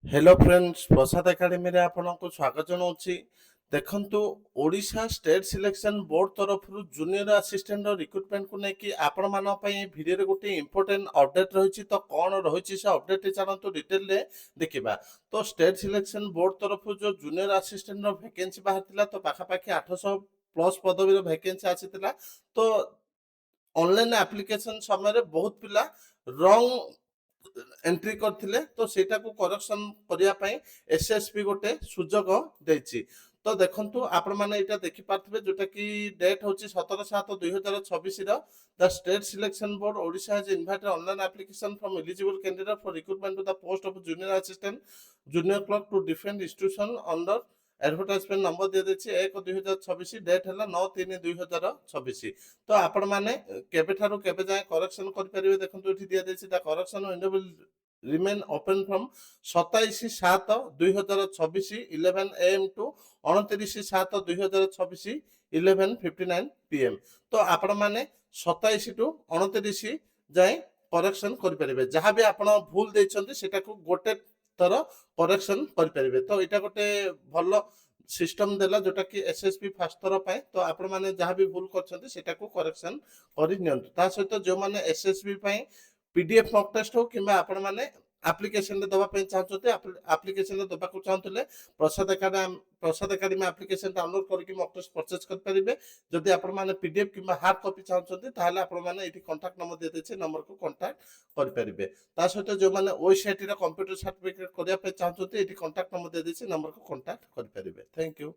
Hello friends प्रसाद academy रे आपनको स्वागत जनाऊँची। देखंतु ओडिशा स्टेट सिलेक्शन बोर्ड तरफ जूनियर असिस्टेंट रिक्रुटमेंट को लेकिन आपण मान भिडियो रे गोटे इंपोर्टेंट अपडेट रही तो कौन रही से अपडेट चलतु डिटेल रे देखा। तो स्टेट सिलेक्शन बोर्ड तरफ जो जूनियर असिस्टेंट वैकेंसी बाहर तो पाखापाखि 800 प्लस पदवी वैकेंसी आसीथिला। तो ऑनलाइन एप्लिकेशन समय बहुत पिला रंग एंट्री करथिले तो सेटा को करेक्शन करिया पई एसएसपी गोटे सुजोग देछि। तो देखंतु आपण माने एटा देखि पारथिबे जोटा कि डेट होछि 17/7/2026 रो the state selection board Odisha has invited online application from eligible candidate for recruitment to the post of junior assistant junior clerk to different institution under advertisement number दिया देछि 1/2026 डेट हला 9/3/2026। तो आपण माने केबे ठारू केबे जाय करेक्शन कर परिबे देखंतु एठी दिया देछि the correction window will remain open from 27/7/2026 11 AM to 29/7/2026 11:59 PM। तो आपण माने 27 टू 29 जाय करेक्शन कर परिबे जहां भी आपण भूल देछंती सेटा को गोटे थर करेक्शन कर परिबे। तो एटा गोटे भलो सिस्टम देला जोटा कि एसएसपी फास्ट थर पाए तो आपण माने जहां भी भूल करछंती सेटा को करेक्शन करि नियंतु। ता सहित जो माने एसएसबी पाए पीडीएफ मॉक टेस्ट हो किबा आपण माने एप्लिकेशन रे दबा पे चाहछते एप्लिकेशन रे दबा को चाहतले प्रसाद एकेडमी एप्लिकेशन डाउनलोड करके मॉक टेस्ट परचेज कर परिबे। जदि आपण माने पीडीएफ किबा हार्ड कॉपी चाहछते ताहले आपण माने एठी कांटेक्ट नंबर दे देछे नंबर को कांटेक्ट कर परिबे। ता सहित जो माने वेबसाइट रे कंप्यूटर सर्टिफिकेट करिया पे चाहछते एठी कांटेक्ट नंबर दे देछे नंबर को कांटेक्ट कर परिबे। Thank you.